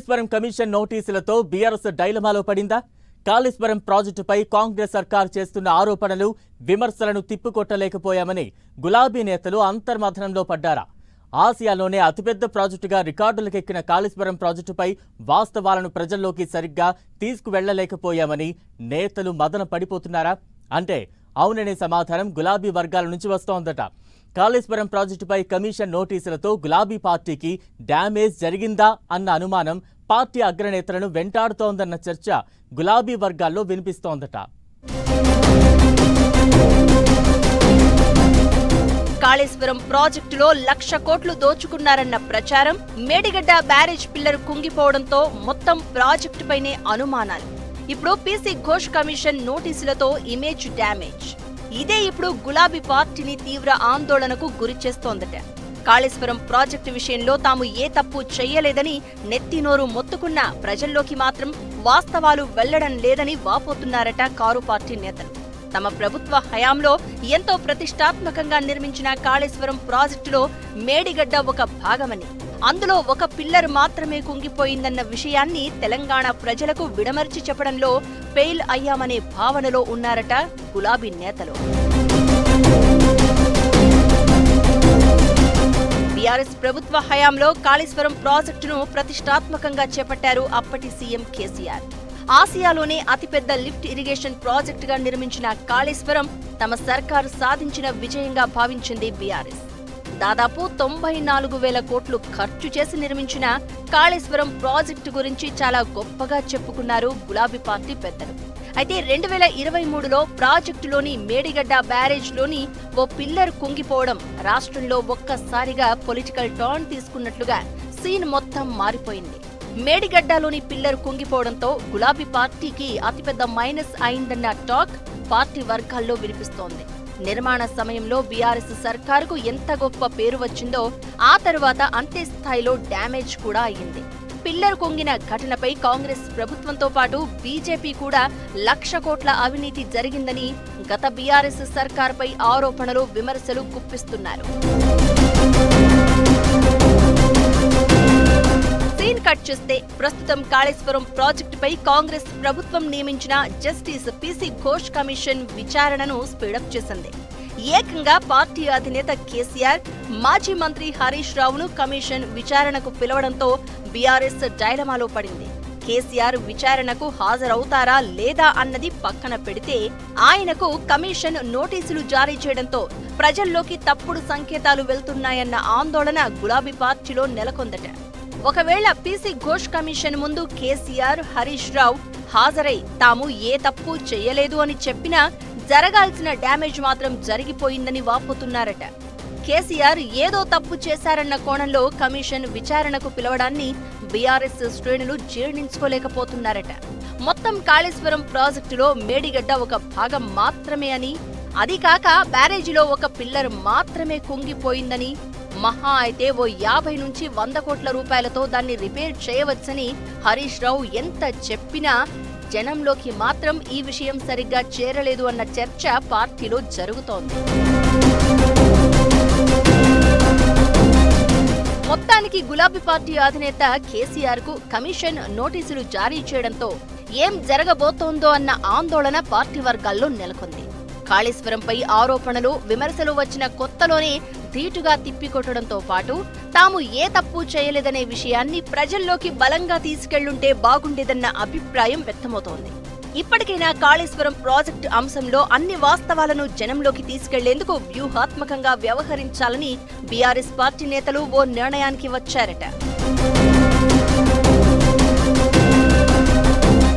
Kaleshwaram commission నోటీసులతో BRS డైలమాలో పడిందా? కాళేశ్వరం ప్రాజెక్టుపై కాంగ్రెస్ సర్కార్ చేస్తున్న ఆరోపణలు, విమర్శలను తిప్పికొట్టలేకపోయామని గులాబీ నేతలు అంతర్మథనంలో పడ్డారా? ఆసియాలోనే అతిపెద్ద ప్రాజెక్టుగా రికార్డులకెక్కిన కాళేశ్వరం ప్రాజెక్టుపై వాస్తవాలను ప్రజల్లోకి సరిగ్గా తీసుకువెళ్లలేకపోయామని నేతలు మదన పడిపోతున్నారా? అంటే అవుననే సమాధానం గులాబీ వర్గాల నుంచి వస్తోందట. కాళేశ్వరం ప్రాజెక్టుపై కమిషన్ నోటీసులతో గులాబీ పార్టీకి డ్యామేజ్ జరిగిందా అన్న అనుమానం పార్టీ అగ్రనేతలను వెంటాడుతోందన్న చర్చ గులాబీ వర్గాల్లో వినిపిస్తోందట. కాళేశ్వరం ప్రాజెక్టులో 1,00,000 కోట్లు దోచుకున్నారన్న ప్రచారం, మేడిగడ్డ బ్యారేజ్ పిల్లర్ కుంగిపోవడంతో మొత్తం ప్రాజెక్టుపైనే అనుమానాలు. ఇప్పుడు పీసీ ఘోష్ కమిషన్ నోటీసులతో ఇమేజ్ డ్యామేజ్. ఇదే ఇప్పుడు గులాబీ పార్టీని తీవ్ర ఆందోళనకు గురిచేస్తోందట. కాళేశ్వరం ప్రాజెక్టు విషయంలో తాము ఏ తప్పు చెయ్యలేదని నెత్తినోరు మొత్తుకున్నా ప్రజల్లోకి మాత్రం వాస్తవాలు వెళ్లడం లేదని వాపోతున్నారట కారు పార్టీ నేతలు. తమ ప్రభుత్వ హయాంలో ఎంతో ప్రతిష్టాత్మకంగా నిర్మించిన కాళేశ్వరం ప్రాజెక్టులో మేడిగడ్డ ఒక భాగమని, అందులో ఒక పిల్లర్ మాత్రమే కుంగిపోయిందన్న విషయాన్ని తెలంగాణ ప్రజలకు విడమర్చి చెప్పడంలో ఫెయిల్ అయ్యామనే భావనలో ఉన్నారట గులాబీ నేతలు. బీఆర్ఎస్ ప్రభుత్వ హయాంలో కాళేశ్వరం ప్రాజెక్టును ప్రతిష్టాత్మకంగా చేపట్టారు అప్పటి సీఎం కేసీఆర్. ఆసియాలోనే అతిపెద్ద లిఫ్ట్ ఇరిగేషన్ ప్రాజెక్టుగా నిర్మించిన కాళేశ్వరం తమ సర్కారు సాధించిన విజయంగా భావించింది బీఆర్ఎస్. దాదాపు 94,000 కోట్లు ఖర్చు చేసి నిర్మించిన కాళేశ్వరం ప్రాజెక్టు గురించి చాలా గొప్పగా చెప్పుకున్నారు గులాబీ పార్టీ పెద్దలు. అయితే 2023లో ప్రాజెక్టులోని మేడిగడ్డ బ్యారేజ్లోని ఓ పిల్లర్ కుంగిపోవడం రాష్ట్రంలో ఒక్కసారిగా పొలిటికల్ టర్న్ తీసుకున్నట్లుగా సీన్ మొత్తం మారిపోయింది. మేడిగడ్డలోని పిల్లర్ కుంగిపోవడంతో గులాబీ పార్టీకి అతిపెద్ద మైనస్ అయిందన్న టాక్ పార్టీ వర్గాల్లో వినిపిస్తోంది. నిర్మాణ సమయంలో బీఆర్ఎస్ సర్కారుకు ఎంత గొప్ప పేరు వచ్చిందో ఆ తరువాత అంతే స్థాయిలో డ్యామేజ్ కూడా అయ్యింది. పిల్లర్ కుంగిన ఘటనపై కాంగ్రెస్ ప్రభుత్వంతో పాటు బీజేపీ కూడా 1,00,000 కోట్ల అవినీతి జరిగిందని గత బీఆర్ఎస్ సర్కార్పై ఆరోపణలు, విమర్శలు గుప్పిస్తున్నారు. సీన్ కట్ చేస్తే ప్రస్తుతం కాళేశ్వరం ప్రాజెక్టుపై కాంగ్రెస్ ప్రభుత్వం నియమించిన జస్టిస్ పీసీ ఘోష్ కమిషన్ విచారణను స్పీడప్ చేసింది. ఏకంగా పార్టీ అధినేత కేసీఆర్, మాజీ మంత్రి హరీష్ రావును కమిషన్ విచారణకు పిలవడంతో బీఆర్ఎస్ డైలమాలో పడింది. కేసీఆర్ విచారణకు హాజరవుతారా లేదా అన్నది పక్కన పెడితే ఆయనకు కమిషన్ నోటీసులు జారీ చేయడంతో ప్రజల్లోకి తప్పుడు సంకేతాలు వెళ్తున్నాయన్న ఆందోళన గులాబీ పార్టీలో నెలకొందట. ఒకవేళ పీసీ ఘోష్ కమిషన్ ముందు కేసీఆర్, హరీష్ రావు హాజరై తాము ఏ తప్పు చెయ్యలేదు అని చెప్పినా జరగాల్సిన డ్యామేజ్ మాత్రం జరిగిపోయిందని వాపోతున్నారట. కేసీఆర్ ఏదో తప్పు చేశారన్న కోణంలో కమిషన్ విచారణకు పిలవడాన్ని బీఆర్ఎస్ శ్రేణులు జీర్ణించుకోలేకపోతున్నారట. మొత్తం కాళేశ్వరం ప్రాజెక్టులో మేడిగడ్డ ఒక భాగం మాత్రమే అని, అది కాక బ్యారేజీలో ఒక పిల్లర్ మాత్రమే కుంగిపోయిందని, మహా అయితే ఓ 50 నుంచి 100 కోట్ల రూపాయలతో దాన్ని రిపేర్ చేయవచ్చని హరీష్ రావు ఎంత చెప్పినా జనంలోకి మాత్రం ఈ విషయం సరిగ్గా చేరలేదు అన్న చర్చ పార్టీలో జరుగుతోంది. మొత్తానికి గులాబీ పార్టీ అధినేత కేసీఆర్ కు కమిషన్ నోటీసులు జారీ చేయడంతో ఏం జరగబోతోందో అన్న ఆందోళన పార్టీ వర్గాల్లో నెలకొంది. కాళేశ్వరంపై ఆరోపణలు, విమర్శలు వచ్చిన కొత్తలోనే ధీటుగా తిప్పికొట్టడంతో పాటు తాము ఏ తప్పు చేయలేదనే విషయాన్ని ప్రజల్లోకి బలంగా తీసుకెళ్లుంటే బాగుండేదన్న అభిప్రాయం వ్యక్తమవుతోంది. ఇప్పటికైనా కాళేశ్వరం ప్రాజెక్టు అంశంలో అన్ని వాస్తవాలను జనంలోకి తీసుకెళ్లేందుకు వ్యూహాత్మకంగా వ్యవహరించాలని బీఆర్ఎస్ పార్టీ నేతలు ఓ నిర్ణయానికి వచ్చారట.